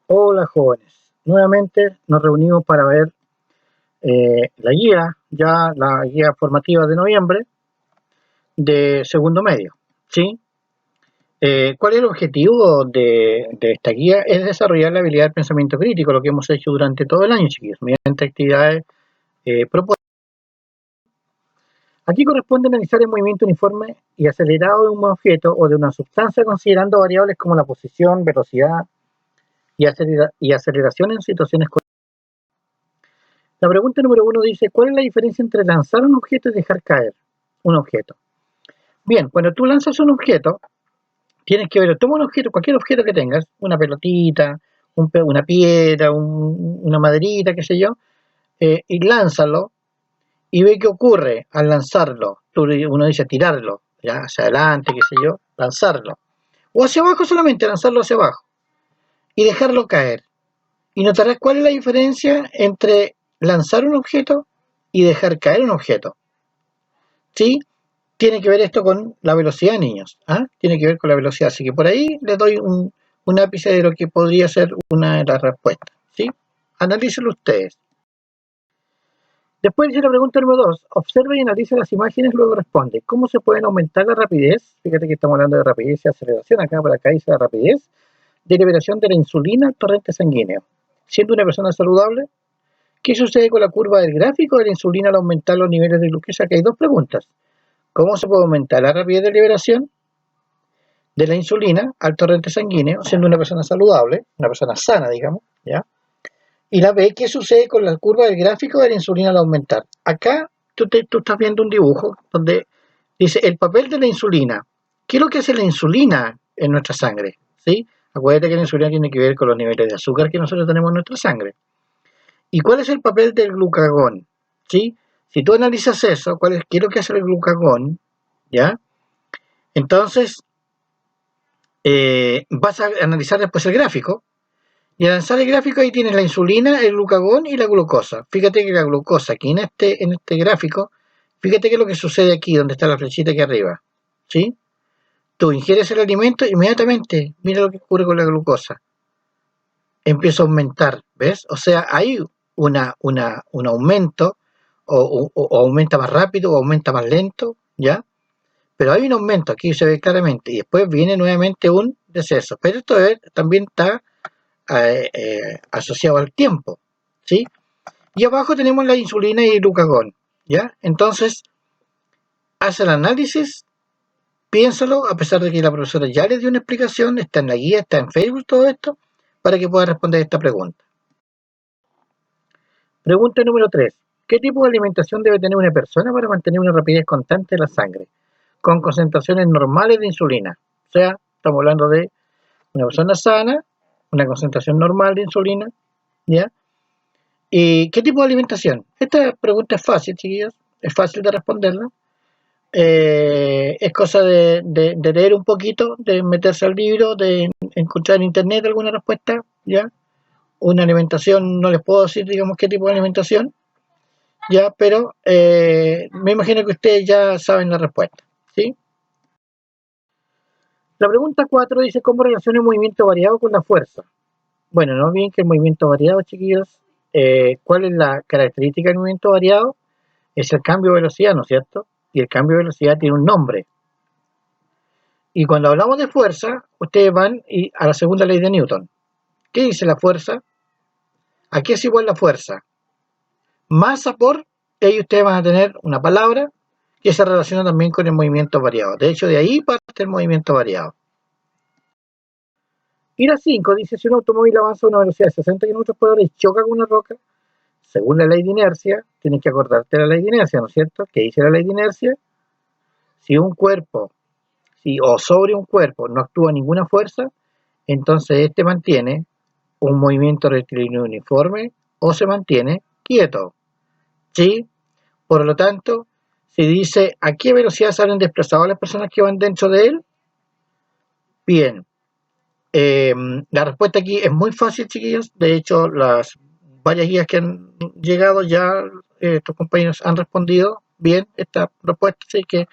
Hola jóvenes, nuevamente nos reunimos para ver la guía formativa de noviembre de segundo medio, ¿sí? ¿Cuál es el objetivo de esta guía? Es desarrollar la habilidad del pensamiento crítico, lo que hemos hecho durante todo el año, chiquillos, mediante actividades propuestas. Aquí corresponde analizar el movimiento uniforme y acelerado de un objeto o de una sustancia considerando variables como la posición, velocidad y aceleración en situaciones. La pregunta número 1 dice, ¿cuál es la diferencia entre lanzar un objeto y dejar caer un objeto? Bien, cuando tú lanzas un objeto, tienes que ver, toma un objeto, cualquier objeto que tengas, una pelotita, una piedra, una maderita, qué sé yo, y lánzalo y ve qué ocurre al lanzarlo. Uno dice tirarlo, ya hacia adelante, qué sé yo, lanzarlo. O hacia abajo solamente, lanzarlo hacia abajo y dejarlo caer. Y notarás cuál es la diferencia entre lanzar un objeto y dejar caer un objeto. ¿Sí? Tiene que ver esto con la velocidad, niños. Tiene que ver con la velocidad. Así que por ahí les doy un ápice de lo que podría ser una de las respuestas. ¿Sí? Analícenlo ustedes. Después dice la pregunta número 2. Observa y analiza las imágenes, luego responde. ¿Cómo se pueden aumentar la rapidez? Fíjate que estamos hablando de rapidez y aceleración. Acá por acá dice la rapidez de liberación de la insulina al torrente sanguíneo. Siendo una persona saludable, ¿qué sucede con la curva del gráfico de la insulina al aumentar los niveles de glucosa? Aquí hay dos preguntas. ¿Cómo se puede aumentar la rapidez de liberación de la insulina al torrente sanguíneo siendo una persona saludable, una persona sana, digamos, ¿ya? Y la B, ¿qué sucede con la curva del gráfico de la insulina al aumentar? Acá tú estás viendo un dibujo donde dice el papel de la insulina. ¿Qué es lo que hace la insulina en nuestra sangre? ¿Sí? Acuérdate que la insulina tiene que ver con los niveles de azúcar que nosotros tenemos en nuestra sangre. ¿Y cuál es el papel del glucagón? ¿Sí? Si tú analizas eso, ¿qué es lo que hace el glucagón? ¿Ya? Entonces, vas a analizar después el gráfico. Y al analizar el gráfico ahí tienes la insulina, el glucagón y la glucosa. Fíjate que la glucosa aquí en este gráfico, fíjate qué es lo que sucede aquí, donde está la flechita aquí arriba. ¿Sí? Tú ingieres el alimento, inmediatamente, mira lo que ocurre con la glucosa. Empieza a aumentar, ¿ves? O sea, hay un aumento, o aumenta más rápido, o aumenta más lento, ¿ya? Pero hay un aumento, aquí se ve claramente, y después viene nuevamente un deceso. Pero esto también está asociado al tiempo, ¿sí? Y abajo tenemos la insulina y el glucagón, ¿ya? Entonces, haz el análisis, piénsalo, a pesar de que la profesora ya le dio una explicación, está en la guía, está en Facebook, todo esto, para que pueda responder esta pregunta. Pregunta número 3. ¿Qué tipo de alimentación debe tener una persona para mantener una rapidez constante de la sangre, con concentraciones normales de insulina? O sea, estamos hablando de una persona sana, una concentración normal de insulina, ¿ya? ¿Y qué tipo de alimentación? Esta pregunta es fácil, chiquillos, es fácil de responderla. Es cosa de leer un poquito, de meterse al libro, de encontrar en internet alguna respuesta, ¿ya? Una alimentación, no les puedo decir, digamos, qué tipo de alimentación, ¿ya? Pero me imagino que ustedes ya saben la respuesta, ¿sí? La pregunta 4 dice, ¿cómo relaciona el movimiento variado con la fuerza? Bueno, no olviden que el movimiento variado, chiquillos, ¿cuál es la característica del movimiento variado? Es el cambio de velocidad, ¿no es cierto? Y el cambio de velocidad tiene un nombre. Y cuando hablamos de fuerza, ustedes van a la segunda ley de Newton. ¿Qué dice la fuerza? ¿A qué es igual la fuerza? Masa por, ahí ustedes van a tener una palabra que se relaciona también con el movimiento variado. De hecho, de ahí parte el movimiento variado. Y la 5 dice, si un automóvil avanza a una velocidad de 60 km por hora y choca con una roca, según la ley de inercia, tienes que acordarte de la ley de inercia, ¿no es cierto? ¿Qué dice la ley de inercia? Si un cuerpo, o sobre un cuerpo no actúa ninguna fuerza, entonces este mantiene un movimiento rectilíneo uniforme o se mantiene quieto, ¿sí? Por lo tanto, si dice a qué velocidad salen desplazadas las personas que van dentro de él, bien, la respuesta aquí es muy fácil, chiquillos. De hecho, las varias guías que han llegado ya, estos compañeros han respondido bien esta respuesta, así que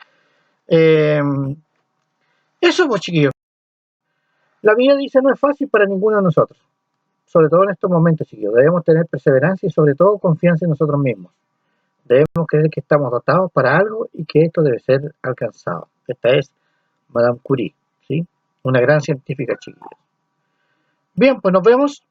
eso pues, chiquillos. La vida dice no es fácil para ninguno de nosotros. sobre todo en estos momentos, chiquillos, debemos tener perseverancia y sobre todo confianza en nosotros mismos. Debemos creer que estamos dotados para algo y que esto debe ser alcanzado. Esta es Madame Curie, ¿sí? Una gran científica, chiquillos. Bien, pues nos vemos